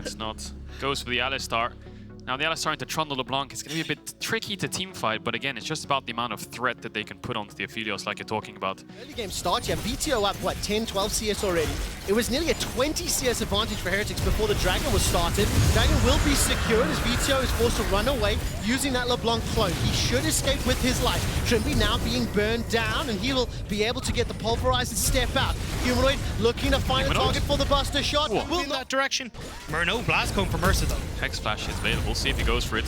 it's not. Goes for the Alistar. Now the Alistar into Trundle LeBlanc is going to be a bit tricky to teamfight, but again, it's just about the amount of threat that they can put onto the Aphelios like you're talking about. Early game start, yeah, VTO up, what, 10, 12 CS already. It was nearly a 20 CS advantage for Heretics before the Dragon was started. Dragon will be secured as VTO is forced to run away using that LeBlanc clone. He should escape with his life. Trimby now being burned down, and he will be able to get the pulverize and step out. Humanoid looking to find a target for the Buster Shot. Will in that direction. No blast cone for Mercer though. Hex Flash is available. See if he goes for it.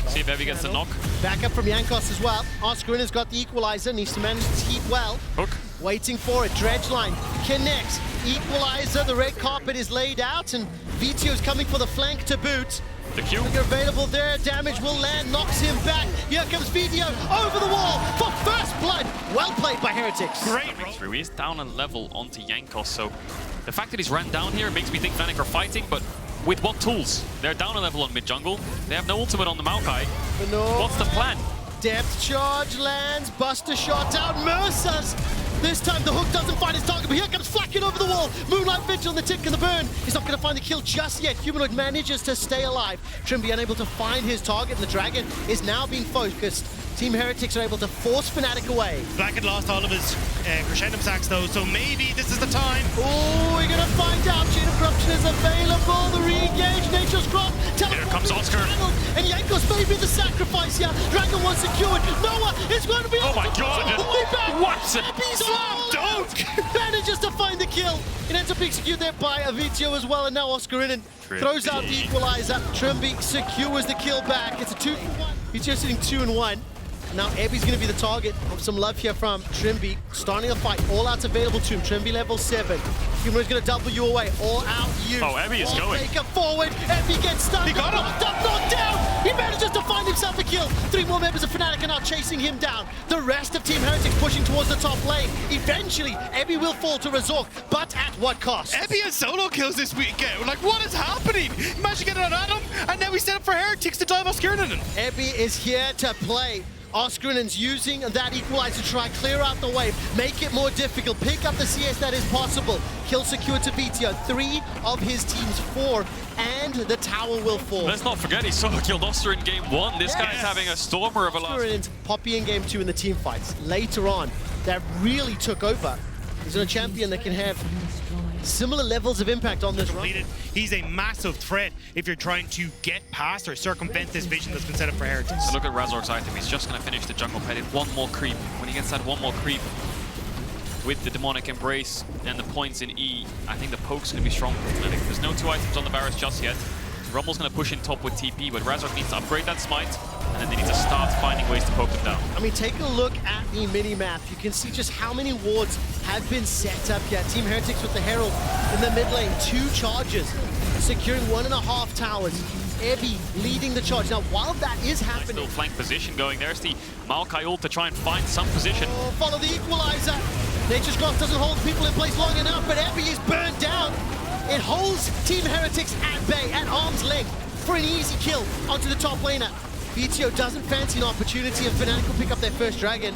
See if Evie gets the knock. Back up from Jankos as well. Oscarin has got the equalizer, needs to manage the heat well. Hook. Waiting for it. Dredge line connects. Equalizer, the red carpet is laid out, and VTO is coming for the flank to boot. The Q. You're available there. Damage will land, knocks him back. Here comes VTO over the wall for first blood. Well played by Heretics. Great. He is down a level onto Jankos, so the fact that he's ran down here makes me think Fnatic are fighting, but with what tools? They're down a level on mid-jungle. They have no ultimate on the Maokai. What's the plan? Depth charge lands, Buster Shot out, Mercer's. This time the hook doesn't find his target, but here comes Flacken over the wall. Moonlight Vigil, the tick and the burn. He's not going to find the kill just yet. Humanoid manages to stay alive. Trimby unable to find his target, and the Dragon is now being focused. Team Heretics are able to force Fnatic away. Black had lost all of his Crescendum sacks though, so maybe this is the time. Oh, we're gonna find out. Chain of Corruption is available. The re-engage, Nature's Crop. Here comes Oscar. And Jankos may be the sacrifice here. Dragon one secured. Noah is going to be. Oh my god! What? Slam dunk! Manages to find the kill. It ends up being secured there by VTO as well, and now Oscarinen throws out the equalizer. Trimby secures the kill back. It's a 2-1. VTO sitting 2-1. Now Ebby's going to be the target of some love here from Trimby. Starting a fight, all out's available to him. Trimby level 7. Humanoid's going to double you away. All out use. Oh, Ebby is going. Take it forward. Ebby gets stunned. He got him. Knocked down. He manages to find himself a kill. 3 more members of Fnatic are now chasing him down. The rest of Team Heretics pushing towards the top lane. Eventually, Ebby will fall to Razork, but at what cost? Ebby has solo kills this weekend. We're like, what is happening? He managed to get it on Adam, and now he's set up for Heretics to dive Oscarinen. Ebby is here to play. Oscarinen's using that equalizer to try clear out the wave, make it more difficult, pick up the CS that is possible. Kill secured to VTO, 3 of his team's 4, and the tower will fall. Let's not forget he solo killed Oster in game 1. This guy's having a stormer of a last. Oscarinen's Poppy in game 2 in the team fights. Later on, that really took over. He's a champion that can have similar levels of impact on this run. He's a massive threat if you're trying to get past or circumvent this vision that's been set up for Heretics. So look at Razork's item. He's just going to finish the jungle pet in one more creep. When he gets that one more creep with the Demonic Embrace and the points in E, I think the poke's going to be strong for Fnatic. There's no 2 items on the Varus just yet. Rumble's going to push in top with TP, but Razork needs to upgrade that smite, and then they need to start finding ways to poke them down. I mean, take a look at the mini-map. You can see just how many wards have been set up here. Team Heretics with the Herald in the mid lane, 2 charges, securing 1.5 towers. Ebby leading the charge. Now, while that is happening... Nice little flank position going. There's the Maokai ult to try and find some position. Oh, follow the equalizer. Nature's Growth doesn't hold people in place long enough, but Ebby is burned down. It holds Team Heretics at bay, at arm's length, for an easy kill onto the top laner. VTO doesn't fancy an opportunity, and Fnatic will pick up their first Dragon.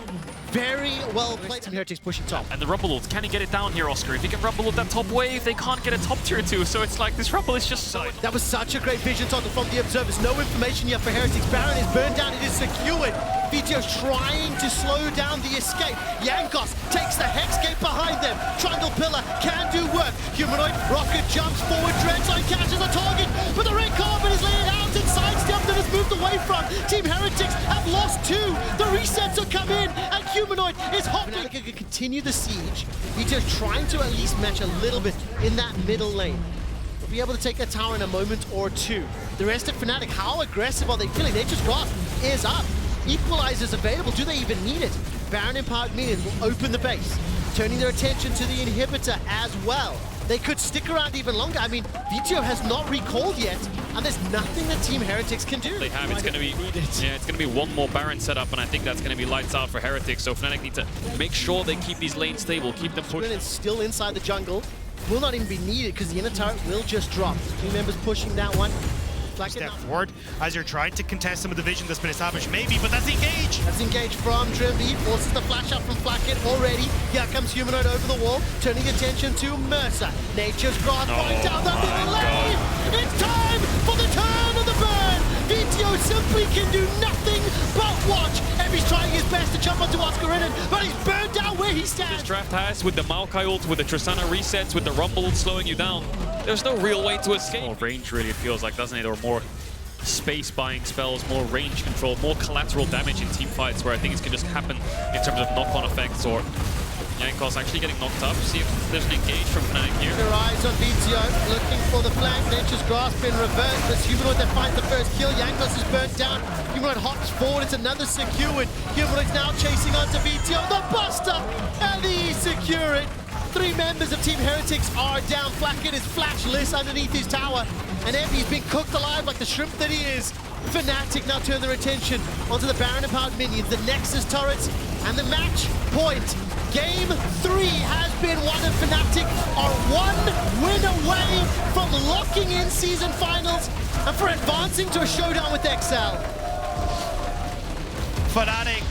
Very well played. Team Heretics pushing top. And the Rumble ult, can he get it down here, Oscar? If he can Rumble ult that top wave, they can't get a top tier 2, so it's like this Rumble is just so... That was such a great vision toggle from the observers. No information yet for Heretics. Baron is burned down, it is secured. VTO's trying to slow down the escape. Jankos takes the Hex Gate behind them. Triangle Pillar can do work. Humanoid rocket jumps forward. Dreadline catches a target, but the red carpet is laid out and sidestepped and has moved away from. Team Heretics have lost 2. The resets are come in, and Humanoid is hopping. Fnatic can continue the siege. VTO's trying to at least match a little bit in that middle lane. They'll be able to take that tower in a moment or 2. The rest of Fnatic, how aggressive are they feeling? Nature's Grasp is up. Equalizers available. Do they even need it? Baron Empowered Minions will open the base, turning their attention to the inhibitor as well. They could stick around even longer. I mean, VTO has not recalled yet, and there's nothing that Team Heretics can do. They have. It's going to be it's going to be one more Baron setup, and I think that's going to be lights out for Heretics. So Fnatic need to make sure they keep these lanes stable, keep them pushing. It's still inside the jungle. Will not even be needed because the inner turret will just drop. 2 members pushing that one. Step forward as you're trying to contest some of the vision that's been established, maybe, but that's the engage. That's engaged from Trimby. Forces the flash up from Flacket already. Here comes Humanoid over the wall, turning attention to Mercer. Nature's Grasp finds out the middle lane. It's time can do nothing but watch. He's trying his best to jump onto Oscarinen, but he's burned down where he stands. This draft has, with the Maokai ult, with the Tristana resets, with the Rumble slowing you down, there's no real way to escape. More range, really, it feels like, doesn't it? Or more space buying spells, more range control, more collateral damage in team fights where I think it can just happen in terms of knock-on effects, or Jankos actually getting knocked up. See if there's an engage from Fnatic here. Their eyes on VTO, looking for the flank. Nature's Grasp in reverse. This Humanoid that finds the first kill. Jankos is burnt down. Humanoid hops forward. It's another secured. Humanoid's now chasing onto VTO. The Buster! And he secure it. 3 members of Team Heretics are down. Flacket is flashless underneath his tower. And Envy's been cooked alive like the shrimp that he is. Fnatic now turn their attention onto the Baron-empowered minions, the Nexus turrets, and the match point. Game 3 has been won, and Fnatic are 1 win away from locking in season finals and for advancing to a showdown with XL. Fnatic